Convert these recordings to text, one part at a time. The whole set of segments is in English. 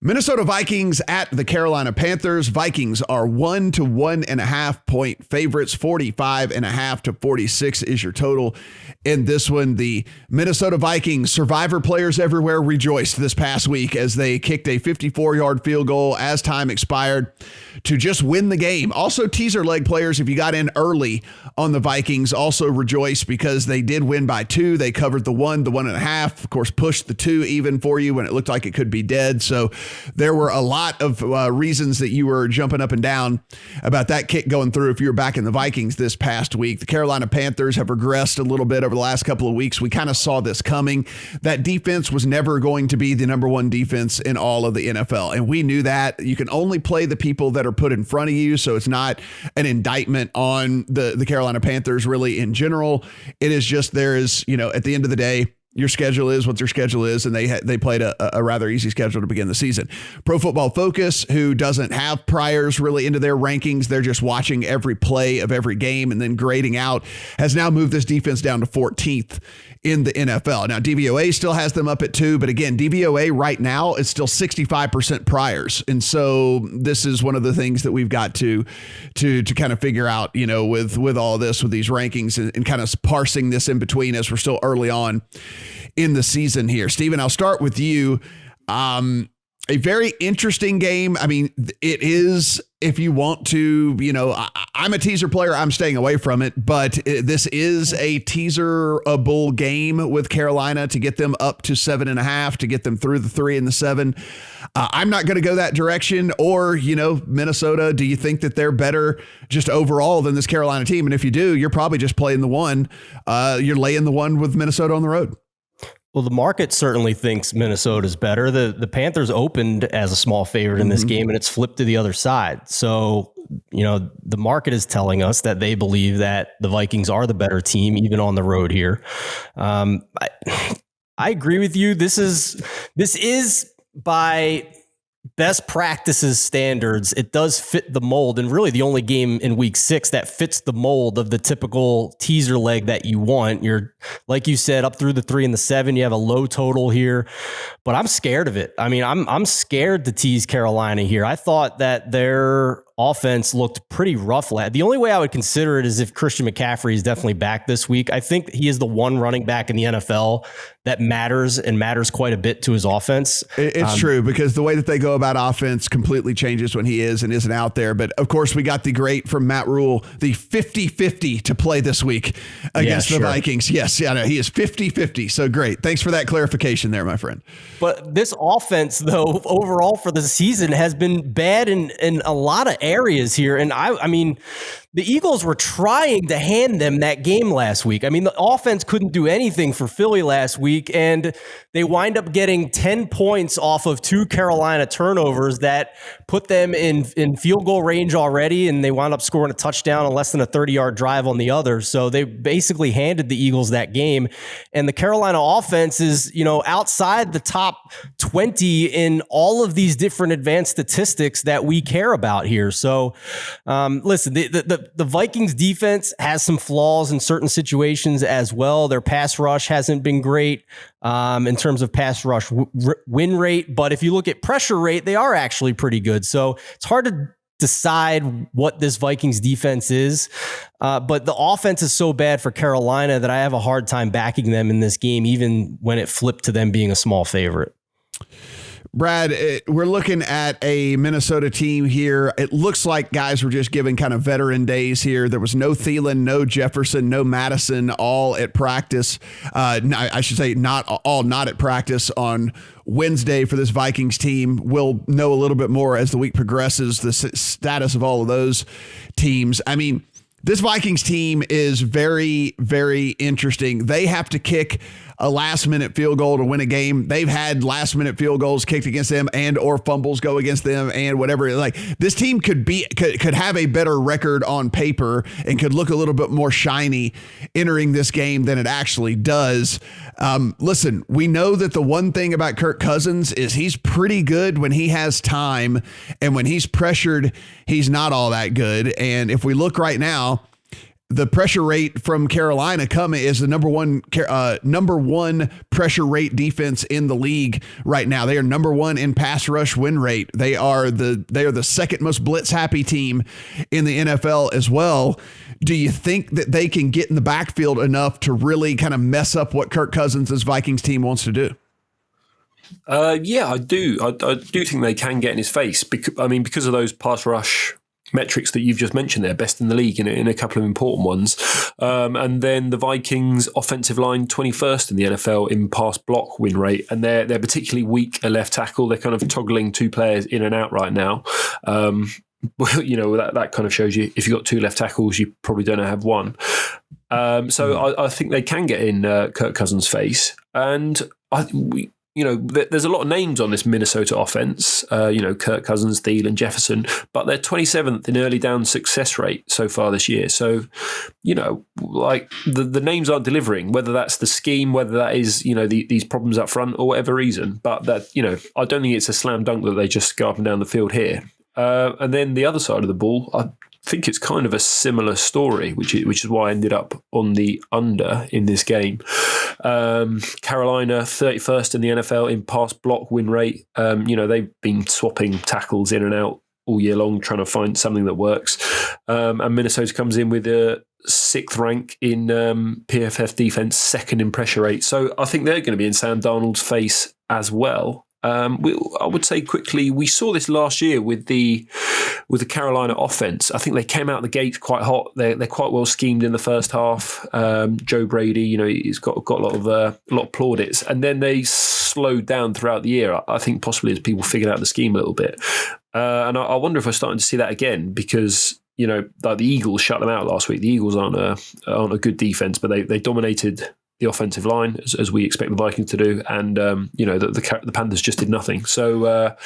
Minnesota Vikings at the Carolina Panthers. Vikings are 1 to 1.5 point favorites. 45.5 to 46 is your total in this one. The Minnesota Vikings survivor players everywhere rejoiced this past week as they kicked a 54-yard field goal as time expired to just win the game. Also, teaser leg players, if you got in early on the Vikings, also rejoice because they did win by 2. They covered the 1.5, of course, pushed the 2 even for you when it looked like it could be dead. So there were a lot of reasons that you were jumping up and down about that kick going through if you were back in the Vikings this past week. The Carolina Panthers have regressed a little bit over the last couple of weeks. We kind of saw this coming. That defense was never going to be the number one defense in all of the NFL. And we knew that. You can only play the people that are put in front of you. So it's not an indictment on the Carolina Panthers really in general. It is just there is, at the end of the day, your schedule is what your schedule is, and they played a rather easy schedule to begin the season. Pro Football Focus, who doesn't have priors really into their rankings, they're just watching every play of every game and then grading out, has now moved this defense down to 14th in the NFL. Now, DVOA still has them up at 2, but again, DVOA right now is still 65% priors. And so this is one of the things that we've got to kind of figure out, with all this, with these rankings and kind of parsing this in between as we're still early on in the season here. Steven, I'll start with you. A very interesting game. I mean, it is, if you want to, I'm a teaser player. I'm staying away from it, but this is a teaserable game with Carolina to get them up to 7.5, to get them through the 3 and the 7. I'm not going to go that direction. Or, Minnesota, do you think that they're better just overall than this Carolina team? And if you do, you're probably just playing the 1. You're laying the 1 with Minnesota on the road. Well, the market certainly thinks Minnesota's better. The Panthers opened as a small favorite in this game, and it's flipped to the other side. So, the market is telling us that they believe that the Vikings are the better team, even on the road here. I agree with you. This is by best practices standards, it does fit the mold, and really the only game in week 6 that fits the mold of the typical teaser leg that you want. You're, like you said, up through the 3 and the 7. You have a low total here, but I'm scared of it. I mean, I'm scared to tease Carolina here. I thought that their offense looked pretty rough. The only way I would consider it is if Christian McCaffrey is definitely back this week. I think he is the one running back in the NFL that matters quite a bit to his offense. It's true, because the way that they go about offense completely changes when he is and isn't out there. But of course, we got the great from Matt Rule, the 50-50 to play this week against the Vikings. Yes, yeah, no, he is 50-50. So great. Thanks for that clarification there, my friend. But this offense, though, overall for the season has been bad in a lot of areas here. And I mean, the Eagles were trying to hand them that game last week. I mean, the offense couldn't do anything for Philly last week, and they wind up getting 10 points off of 2 Carolina turnovers that put them in field goal range already, and they wound up scoring a touchdown on less than a 30-yard drive on the other. So they basically handed the Eagles that game. And the Carolina offense is, outside the top 20 in all of these different advanced statistics that we care about here. So, listen, the Vikings defense has some flaws in certain situations as well. Their pass rush hasn't been great in terms of pass rush win rate. But if you look at pressure rate, they are actually pretty good. So it's hard to decide what this Vikings defense is. But the offense is so bad for Carolina that I have a hard time backing them in this game, even when it flipped to them being a small favorite. Brad, we're looking at a Minnesota team here. It looks like guys were just given kind of veteran days here. There was no Thielen, no Jefferson, no Madison, all at practice. I should say not at practice on Wednesday for this Vikings team. We'll know a little bit more as the week progresses, the status of all of those teams. I mean, this Vikings team is very, very interesting. They have to kick a last-minute field goal to win a game. They've had last-minute field goals kicked against them and or fumbles go against them and whatever. Like, this team could have a better record on paper and could look a little bit more shiny entering this game than it actually does. Listen, we know that the one thing about Kirk Cousins is he's pretty good when he has time, and when he's pressured, he's not all that good. And if we look right now, the pressure rate from Carolina coming is the number one pressure rate defense in the league right now. They are number one in pass rush win rate. They are the second most blitz happy team in the NFL as well. Do you think that they can get in the backfield enough to really kind of mess up what Kirk Cousins' Vikings team wants to do? Yeah, I do. I do think they can get in his face because of those pass rush metrics that you've just mentioned there, best in the league in a couple of important ones. And then the Vikings offensive line, 21st in the NFL in pass block win rate. And they're particularly weak at left tackle. They're kind of toggling two players in and out right now. That kind of shows you if you've got two left tackles, you probably don't have one. So I think they can get in Kirk Cousins' face. And there's a lot of names on this Minnesota offense, Kirk Cousins, Thielen, Jefferson, but they're 27th in early down success rate so far this year. So, the names aren't delivering, whether that's the scheme, whether that is, these problems up front or whatever reason. But that, I don't think it's a slam dunk that they just go up and down the field here. And then the other side of the ball, I think it's kind of a similar story, which is why I ended up on the under in this game. Carolina, 31st in the NFL in pass block win rate. They've been swapping tackles in and out all year long, trying to find something that works. And Minnesota comes in with a 6th rank in PFF defense, 2nd in pressure rate. So I think they're going to be in Sam Darnold's face as well. I would say quickly, we saw this last year with the Carolina offense. I think they came out the gate quite hot. They're quite well schemed in the first half. Joe Brady, he's got a lot of plaudits, and then they slowed down throughout the year. I think possibly as people figured out the scheme a little bit, and I wonder if we're starting to see that again because like the Eagles shut them out last week. The Eagles aren't a good defense, but they dominated the offensive line, as we expect the Vikings to do, and the Panthers just did nothing. So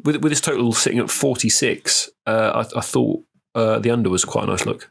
with this total sitting at 46, I thought the under was quite a nice look.